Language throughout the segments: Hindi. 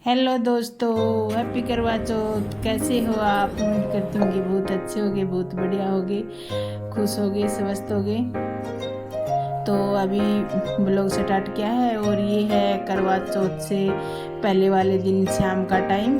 हेलो दोस्तों, हैप्पी करवा चौथ। कैसे हो आप? उम्मीद करती हूँ कि बहुत अच्छे होगे, बहुत बढ़िया होगे, खुश होगे, स्वस्थ होगे। तो अभी ब्लॉग स्टार्ट किया है और ये है करवा चौथ से पहले वाले दिन शाम का टाइम।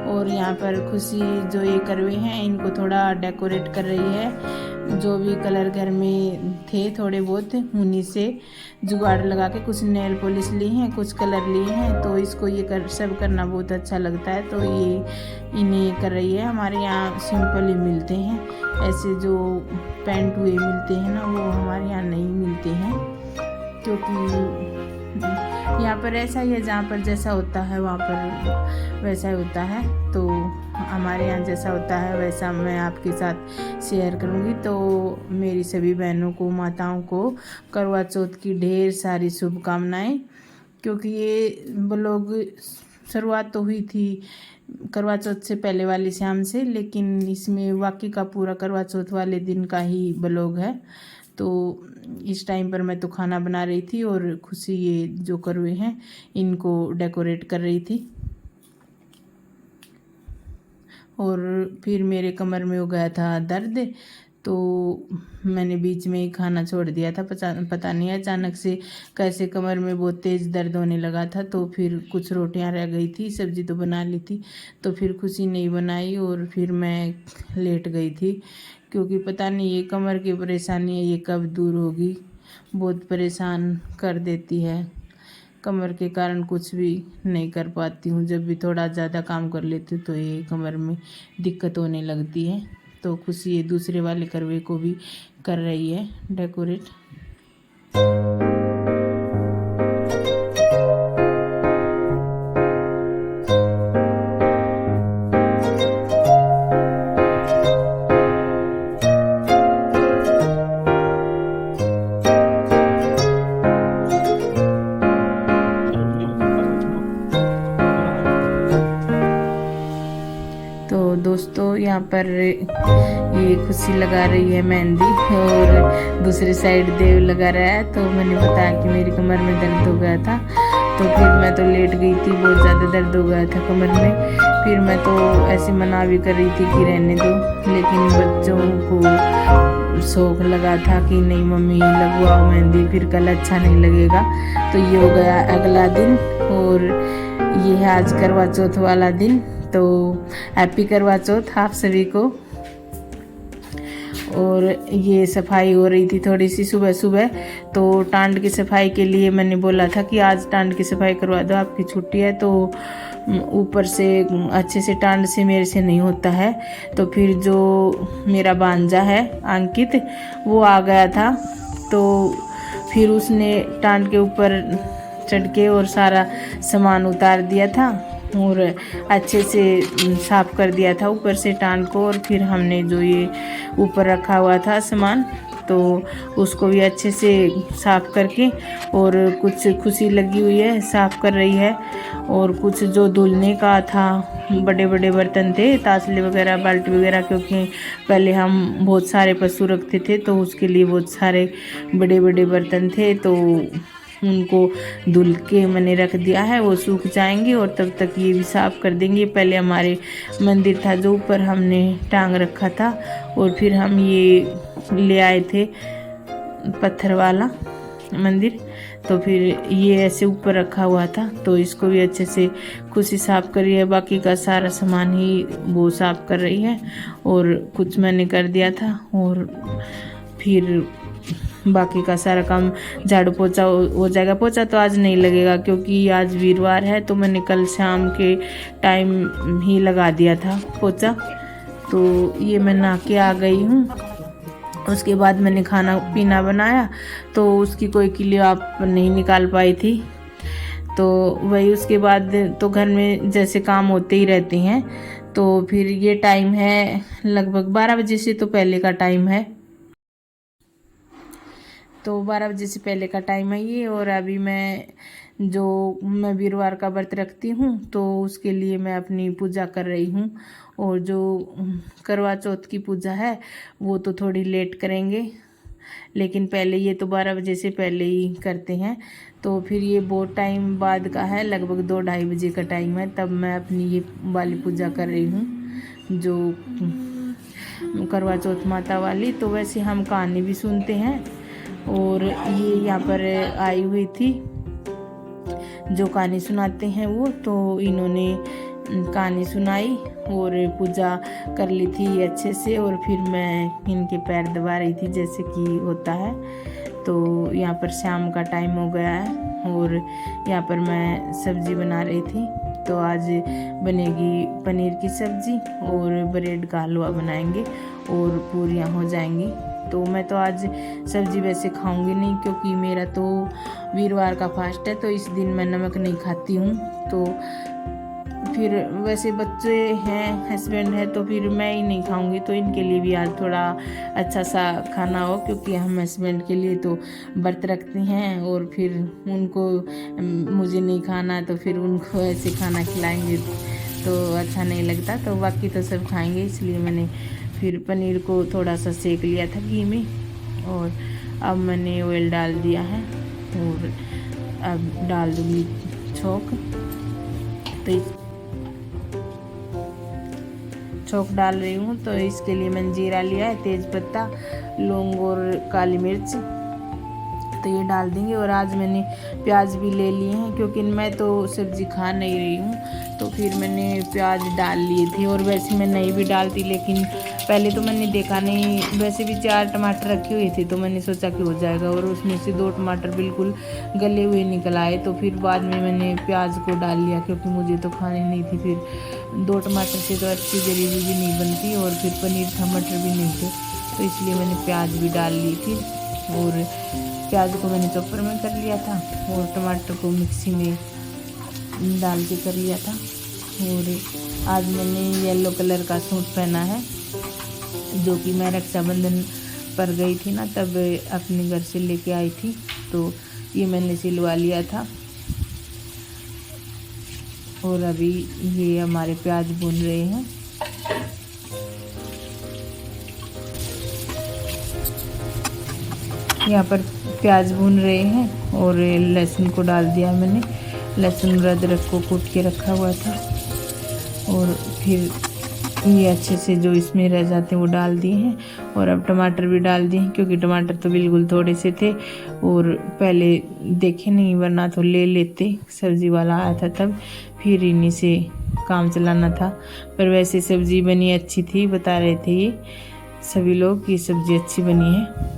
और यहाँ पर खुशी जो ये करवे हैं इनको थोड़ा डेकोरेट कर रही है। जो भी कलर घर में थे थोड़े बहुत उन्हीं से जुगाड़ लगा के कुछ नेल पॉलिश ली हैं, कुछ कलर लिए हैं। तो इसको ये सब करना बहुत अच्छा लगता है, तो ये इन्हें कर रही है। हमारे यहाँ सिंपल ही मिलते हैं, ऐसे जो पेंट हुए मिलते हैं ना वो हमारे यहाँ नहीं मिलते हैं, क्योंकि यहाँ पर ऐसा ही है, जहाँ पर जैसा होता है वहाँ पर वैसा ही होता है। तो हमारे यहाँ जैसा होता है वैसा मैं आपके साथ शेयर करूँगी। तो मेरी सभी बहनों को, माताओं को करवा चौथ की ढेर सारी शुभकामनाएं, क्योंकि ये ब्लॉग शुरुआत तो हुई थी करवा चौथ से पहले वाली शाम से, लेकिन इसमें वाकई का पूरा करवा चौथ वाले दिन का ही ब्लॉग है। तो इस टाइम पर मैं तो खाना बना रही थी और खुशी ये जो करवे हैं इनको डेकोरेट कर रही थी। और फिर मेरे कमर में हो गया था दर्द, तो मैंने बीच में ही खाना छोड़ दिया था। पता नहीं अचानक से कैसे कमर में बहुत तेज़ दर्द होने लगा था। तो फिर कुछ रोटियां रह गई थी, सब्जी तो बना ली थी, तो फिर खुशी नहीं बनाई और फिर मैं लेट गई थी, क्योंकि पता नहीं ये कमर की परेशानी है ये कब दूर होगी। बहुत परेशान कर देती है, कमर के कारण कुछ भी नहीं कर पाती हूँ। जब भी थोड़ा ज़्यादा काम कर लेती हूँ तो ये कमर में दिक्कत होने लगती है। तो खुशी ये दूसरे वाले करवे को भी कर रही है डेकोरेट। तो दोस्तों यहाँ पर ये खुशी लगा रही है मेहंदी और दूसरी साइड देव लगा रहा है। तो मैंने बताया कि मेरी कमर में दर्द हो गया था, तो फिर मैं तो लेट गई थी, बहुत ज़्यादा दर्द हो गया था कमर में। फिर मैं तो ऐसे मना भी कर रही थी कि रहने दो, लेकिन बच्चों को शौक लगा था कि नहीं मम्मी लगवाओ मेहंदी, फिर कल अच्छा नहीं लगेगा। तो ये हो गया अगला दिन और ये है आज करवा चौथ वाला दिन। तो हैप्पी करवा चौथ आप सभी को। और ये सफाई हो रही थी थोड़ी सी सुबह सुबह, तो टांड की सफाई के लिए मैंने बोला था कि आज टांड की सफाई करवा दो, आपकी छुट्टी है। तो ऊपर से अच्छे से टांड से मेरे से नहीं होता है। तो फिर जो मेरा भांजा है अंकित वो आ गया था, तो फिर उसने टांड के ऊपर चढ़ के और सारा सामान उतार दिया था और अच्छे से साफ़ कर दिया था ऊपर से टांड को। और फिर हमने जो ये ऊपर रखा हुआ था सामान तो उसको भी अच्छे से साफ़ करके, और कुछ खुशी लगी हुई है साफ़ कर रही है। और कुछ जो धुलने का था, बड़े बड़े बर्तन थे, तासले वगैरह, बाल्टी वगैरह, क्योंकि पहले हम बहुत सारे पशु रखते थे तो उसके लिए बहुत सारे बड़े बड़े बर्तन थे, तो उनको धुल के मैंने रख दिया है, वो सूख जाएंगे और तब तक ये भी साफ़ कर देंगे। पहले हमारे मंदिर था जो ऊपर हमने टांग रखा था और फिर हम ये ले आए थे पत्थर वाला मंदिर, तो फिर ये ऐसे ऊपर रखा हुआ था, तो इसको भी अच्छे से खुशी साफ़ कर रही है। बाकी का सारा सामान ही वो साफ़ कर रही है और कुछ मैंने कर दिया था और फिर बाकी का सारा काम झाड़ू पोछा हो जाएगा। पोछा तो आज नहीं लगेगा क्योंकि आज वीरवार है, तो मैंने कल शाम के टाइम ही लगा दिया था पोछा। तो ये मैं नहा के आ गई हूँ। उसके बाद मैंने खाना पीना बनाया, तो उसकी कोई क्लिप आप नहीं निकाल पाई थी, तो वही उसके बाद तो घर में जैसे काम होते ही रहते हैं। तो फिर ये टाइम है लगभग 12 बजे से तो पहले का टाइम है, तो 12 बजे से पहले का टाइम है ये। और अभी मैं वीरवार का व्रत रखती हूँ, तो उसके लिए मैं अपनी पूजा कर रही हूँ। और जो करवा चौथ की पूजा है वो तो थोड़ी लेट करेंगे, लेकिन पहले ये तो 12 बजे से पहले ही करते हैं। तो फिर ये बहुत टाइम बाद का है, लगभग 2-2:30 बजे का टाइम है, तब मैं अपनी ये वाली पूजा कर रही हूँ जो करवा चौथ माता वाली। तो वैसे हम कहानी भी सुनते हैं और ये यहाँ पर आई हुई थी जो कहानी सुनाते हैं वो, तो इन्होंने कहानी सुनाई और पूजा कर ली थी अच्छे से। और फिर मैं इनके पैर दबा रही थी जैसे कि होता है। तो यहाँ पर शाम का टाइम हो गया है और यहाँ पर मैं सब्ज़ी बना रही थी। तो आज बनेगी पनीर की सब्ज़ी और ब्रेड का हलवा बनाएंगे और पूरियाँ हो जाएंगी। तो मैं तो आज सब्ज़ी वैसे खाऊंगी नहीं क्योंकि मेरा तो वीरवार का फास्ट है, तो इस दिन मैं नमक नहीं खाती हूँ। तो फिर वैसे बच्चे हैं, हस्बैंड है, तो फिर मैं ही नहीं खाऊंगी, तो इनके लिए भी आज थोड़ा अच्छा सा खाना हो, क्योंकि हम हस्बैंड के लिए तो व्रत रखते हैं और फिर उनको मुझे नहीं खाना तो फिर उनको ऐसे खाना खिलाएंगे तो अच्छा नहीं लगता। तो बाकी तो सब खाएंगे, इसलिए मैंने फिर पनीर को थोड़ा सा सेक लिया था घी में और अब मैंने ऑयल डाल दिया है और अब डाल दूँगी छोंक। तो छोंक डाल रही हूँ, तो इसके लिए मैंने जीरा लिया है, तेज पत्ता, लौंग और काली मिर्च, तो ये डाल देंगे। और आज मैंने प्याज भी ले लिए हैं क्योंकि मैं तो सब्ज़ी खा नहीं रही हूँ, तो फिर मैंने प्याज डाल लिए थे। और वैसे मैं नहीं भी डालती, लेकिन पहले तो मैंने देखा नहीं, वैसे भी 4 टमाटर रखे हुए थे, तो मैंने सोचा कि हो जाएगा, और उसमें से 2 टमाटर बिल्कुल गले हुए निकल आए। तो फिर बाद में मैंने प्याज को डाल लिया क्योंकि मुझे तो खानी नहीं थी। फिर 2 टमाटर से तो अच्छी ग्रेवी भी नहीं बनती और फिर पनीर था, मटर भी नहीं थे, तो इसलिए मैंने प्याज भी डाल ली थी। और प्याज को मैंने चॉपर में कर लिया था और टमाटर को मिक्सी में डाल के कर लिया था। और आज मैंने येलो कलर का सूट पहना है जो कि मैं रक्षाबंधन पर गई थी ना, तब अपने घर से लेके आई थी, तो ये मैंने सिलवा लिया था। और अभी ये हमारे प्याज भून रहे हैं। यहाँ पर प्याज भून रहे हैं और लहसुन को डाल दिया मैंने। लहसुन अदरक को कूट के रखा हुआ था और फिर ये अच्छे से जो इसमें रह जाते हैं वो डाल दिए हैं। और अब टमाटर भी डाल दिए हैं क्योंकि टमाटर तो बिल्कुल थोड़े से थे और पहले देखे नहीं, वरना तो ले लेते, सब्ज़ी वाला आया था तब, फिर इन्हीं से काम चलाना था। पर वैसे सब्ज़ी बनी अच्छी थी, बता रहे थे ये सभी लोग कि सब्ज़ी अच्छी बनी है।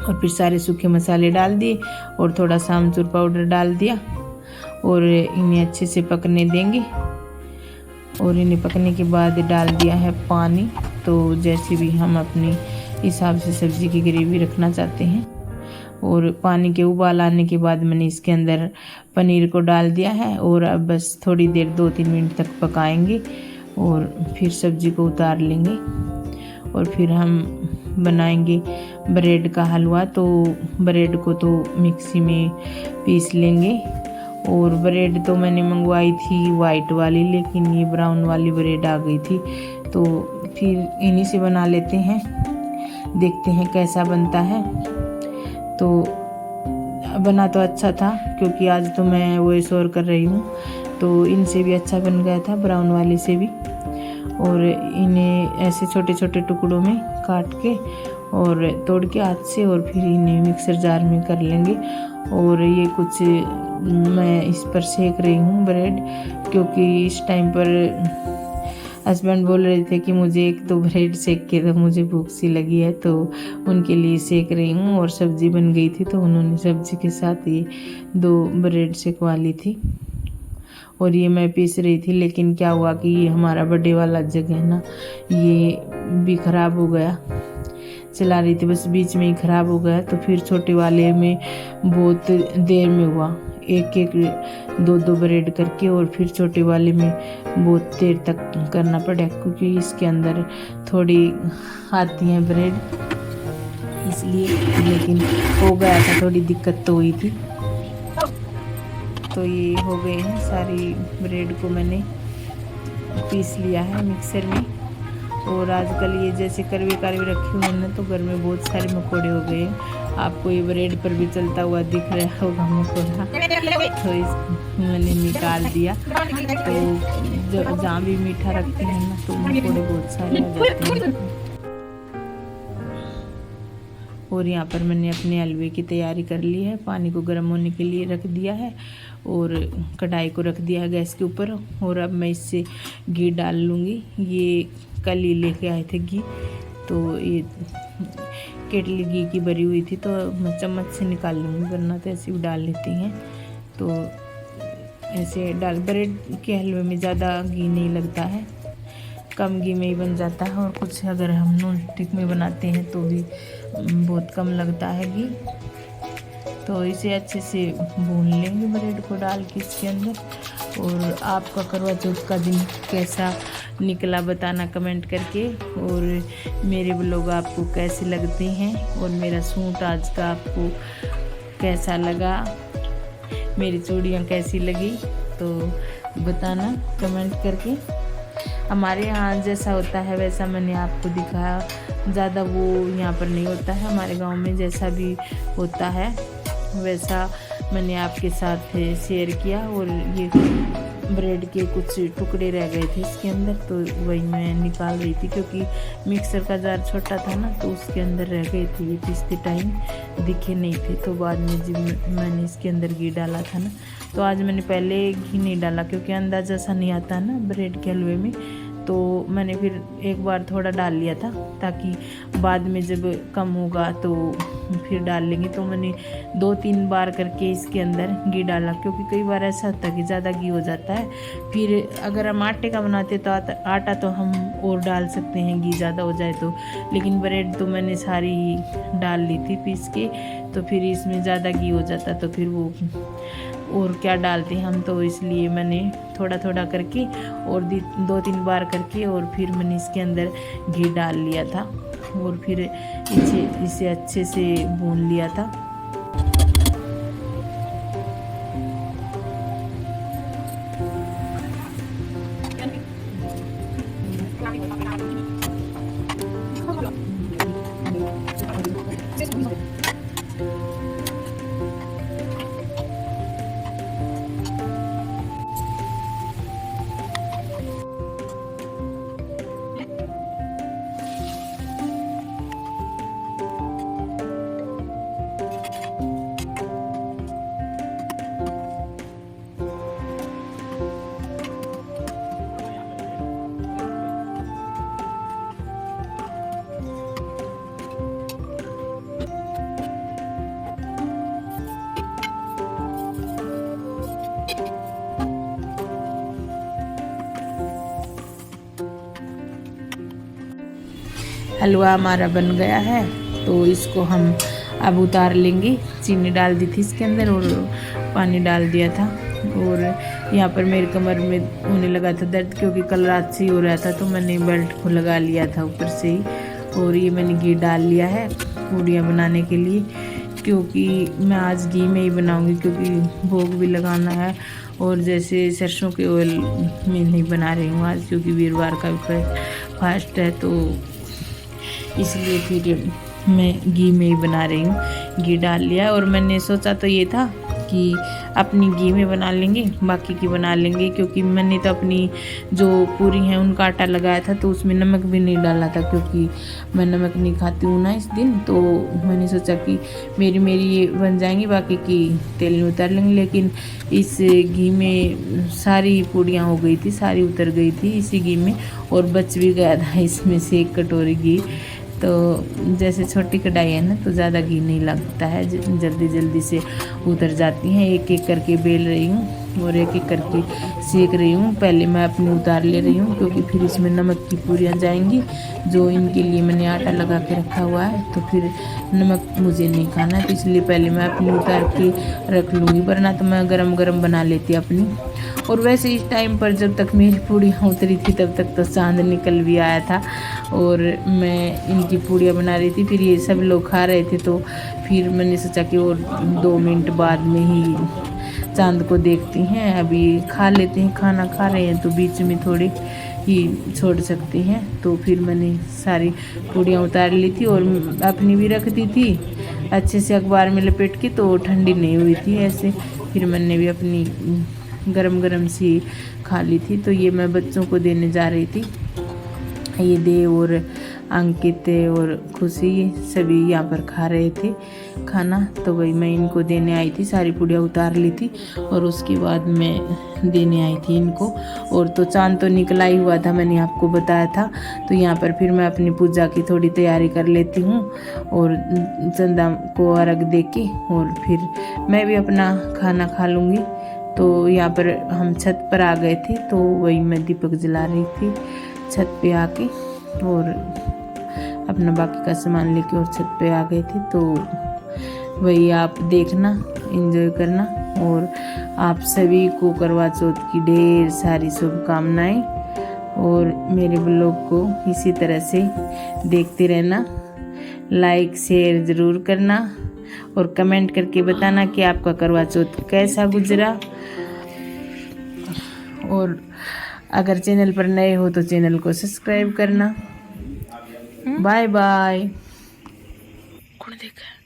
और फिर सारे सूखे मसाले डाल दिए और थोड़ा सा आमचूर पाउडर डाल दिया और इन्हें अच्छे से पकने देंगे। और इन्हें पकने के बाद डाल दिया है पानी, तो जैसे भी हम अपने हिसाब से सब्ज़ी की ग्रेवी रखना चाहते हैं। और पानी के उबाल आने के बाद मैंने इसके अंदर पनीर को डाल दिया है और अब बस थोड़ी देर 2-3 मिनट तक पकाएंगे और फिर सब्ज़ी को उतार लेंगे। और फिर हम बनाएंगे ब्रेड का हलवा। तो ब्रेड को तो मिक्सी में पीस लेंगे। और ब्रेड तो मैंने मंगवाई थी वाइट वाली, लेकिन ये ब्राउन वाली ब्रेड आ गई थी, तो फिर इन्हीं से बना लेते हैं, देखते हैं कैसा बनता है। तो बना तो अच्छा था, क्योंकि आज तो मैं वॉइस ओवर कर रही हूँ, तो इनसे भी अच्छा बन गया था, ब्राउन वाले से भी। और इन्हें ऐसे छोटे छोटे टुकड़ों में काट के और तोड़ के हाथ से, और फिर इन्हें मिक्सर जार में कर लेंगे। और ये कुछ मैं इस पर सेक रही हूँ ब्रेड, क्योंकि इस टाइम पर हस्बैंड बोल रहे थे कि मुझे एक दो ब्रेड सेक के दो, मुझे भूख सी लगी है, तो उनके लिए सेक रही हूँ। और सब्ज़ी बन गई थी, तो उन्होंने सब्ज़ी के साथ ये 2 ब्रेड सेकवा ली थी, और ये मैं पीस रही थी। लेकिन क्या हुआ कि ये हमारा बर्थडे वाला जग है ना, ये भी ख़राब हो गया। चला रही थी बस बीच में ही ख़राब हो गया, तो फिर छोटे वाले में बहुत देर में हुआ, एक एक 2 ब्रेड करके, और फिर छोटे वाले में बहुत देर तक करना पड़ा, क्योंकि इसके अंदर थोड़ी आती हैं ब्रेड, इसलिए। लेकिन हो गया था, थोड़ी दिक्कत तो हुई थी। तो ये हो गए हैं, सारी ब्रेड को मैंने पीस लिया है मिक्सर में। और आजकल ये जैसे करवे रखी हुई है ना, तो घर में बहुत सारे मकोड़े हो गए हैं। आपको ये ब्रेड पर भी चलता हुआ दिख रहा होगा मकोड़ा, तो इस मैंने निकाल दिया। तो जहाँ भी मीठा रखते हैं ना, तो मकोड़े बहुत सारे हो जाते हैं। और यहाँ पर मैंने अपने हलवे की तैयारी कर ली है, पानी को गर्म होने के लिए रख दिया है, और कढ़ाई को रख दिया है गैस के ऊपर। और अब मैं इससे घी डाल लूँगी। ये कल ही लेके आए थे घी, तो ये केटली घी की भरी हुई थी, तो मैं चम्मच से निकाल लूँगी, वरना तो ऐसे भी डाल लेती हैं। तो ऐसे डाल, ब्रेड के हलवे में ज़्यादा घी नहीं लगता है, कम घी में ही बन जाता है। और कुछ अगर हम नॉन स्टिक में बनाते हैं तो भी बहुत कम लगता है घी। तो इसे अच्छे से भून लेंगे ब्रेड को डाल के इसके अंदर। और आपका करवा चौथ का दिन कैसा निकला बताना कमेंट करके। और मेरे ब्लॉग आपको कैसे लगते हैं, और मेरा सूट आज का आपको कैसा लगा, मेरी चूड़ियाँ कैसी लगी, तो बताना कमेंट करके। हमारे यहाँ जैसा होता है वैसा मैंने आपको दिखाया, ज़्यादा वो यहाँ पर नहीं होता है। हमारे गांव में जैसा भी होता है वैसा मैंने आपके साथ शेयर किया। और ये ब्रेड के कुछ टुकड़े रह गए थे इसके अंदर, तो वही मैं निकाल रही थी, क्योंकि मिक्सर का जार छोटा था ना, तो उसके अंदर रह गए थे ये पीसते टाइम, दिखे नहीं थे। तो बाद में जब मैंने इसके अंदर घी डाला था ना, तो आज मैंने पहले घी नहीं डाला, क्योंकि अंदाज़ा सा नहीं आता ना ब्रेड के हलवे में, तो मैंने फिर एक बार थोड़ा डाल लिया था, ताकि बाद में जब कम होगा तो फिर डाल लेंगे। तो मैंने 2-3 बार करके इसके अंदर घी डाला, क्योंकि कई बार ऐसा होता है कि ज़्यादा घी हो जाता है। फिर अगर हम आटे का बनाते तो आटा तो हम और डाल सकते हैं घी ज़्यादा हो जाए तो, लेकिन ब्रेड तो मैंने सारी डाल ली थी पीस के, तो फिर इसमें ज़्यादा घी हो जाता तो फिर वो और क्या डालते हम, तो इसलिए मैंने थोड़ा थोड़ा करके और 2-3 बार करके, और फिर मैंने इसके अंदर घी डाल लिया था, और फिर इसे अच्छे से भून लिया था। हलवा हमारा बन गया है, तो इसको हम अब उतार लेंगे। चीनी डाल दी थी इसके अंदर और पानी डाल दिया था। और यहाँ पर मेरे कमर में होने लगा था दर्द, क्योंकि कल रात से ही हो रहा था, तो मैंने बेल्ट को लगा लिया था ऊपर से ही। और ये मैंने घी डाल लिया है पूड़ियाँ बनाने के लिए, क्योंकि मैं आज घी में ही बनाऊँगी, क्योंकि भोग भी लगाना है। और जैसे सरसों के ऑयल में नहीं बना रही हूँ आज, क्योंकि वीरवार का भी फास्ट है, तो इसलिए फिर मैं घी में ही बना रही हूँ। घी डाल लिया और मैंने सोचा तो ये था कि अपनी घी में बना लेंगे, बाकी की बना लेंगे, क्योंकि मैंने तो अपनी जो पूरी हैं उनका आटा लगाया था तो उसमें नमक भी नहीं डाला था, क्योंकि मैं नमक नहीं खाती हूँ ना इस दिन। तो मैंने सोचा कि मेरी ये बन जाएंगी, बाकी की तेल में उतार लेंगे। लेकिन इस घी में सारी पूड़ियाँ हो गई थी, सारी उतर गई थी इसी घी में, और बच भी गया था इसमें से 1 कटोरी घी। तो जैसे छोटी कढ़ाई है ना तो ज़्यादा घी नहीं लगता है, जल्दी जल्दी से उतर जाती हैं। एक एक करके बेल रही हूँ और एक एक करके सेक रही हूँ। पहले मैं अपनी उतार ले रही हूँ, क्योंकि फिर इसमें नमक की पूरियाँ जाएंगी, जो इनके लिए मैंने आटा लगा के रखा हुआ है, तो फिर नमक मुझे नहीं खाना है, तो इसलिए पहले मैं अपनी उतार के रख लूँगी, वरना तो मैं गरम गरम बना लेती अपनी। और वैसे इस टाइम पर जब तक मेरी पूड़ियाँ उतरी थी तब तक तो चांद निकल भी आया था, और मैं इनकी पूड़ियाँ बना रही थी, फिर ये सब लोग खा रहे थे। तो फिर मैंने सोचा कि और 2 मिनट बाद में ही चांद को देखती हैं, अभी खा लेते हैं, खाना खा रहे हैं तो बीच में थोड़ी ही छोड़ सकते हैं। तो फिर मैंने सारी पूड़ियाँ उतार ली थी और अपनी भी रख दी थी अच्छे से अखबार में लपेट के, तो ठंडी नहीं हुई थी ऐसे। फिर मैंने भी अपनी गरम गरम सी खा ली थी। तो ये मैं बच्चों को देने जा रही थी, ये देव और अंकित और खुशी सभी यहाँ पर खा रहे थे खाना, तो वही मैं इनको देने आई थी। सारी पूड़ियाँ उतार ली थी और उसके बाद मैं देने आई थी इनको। और तो चांद तो निकला ही हुआ था, मैंने आपको बताया था। तो यहाँ पर फिर मैं अपनी पूजा की थोड़ी तैयारी कर लेती हूँ और चंदा को अर्घ दे के, और फिर मैं भी अपना खाना खा लूँगी। तो यहाँ पर हम छत पर आ गए थे, तो वही मैं दीपक जला रही थी छत पे आके, और अपना बाकी का सामान लेके और छत पे आ गए थे। तो वही आप देखना, एंजॉय करना, और आप सभी को करवा चौथ की ढेर सारी शुभकामनाएं। और मेरे ब्लॉग को इसी तरह से देखते रहना, लाइक शेयर ज़रूर करना, और कमेंट करके बताना कि आपका करवा चौथ कैसा गुजरा। और अगर चैनल पर नए हो तो चैनल को सब्सक्राइब करना। Bye bye. कौन देखा?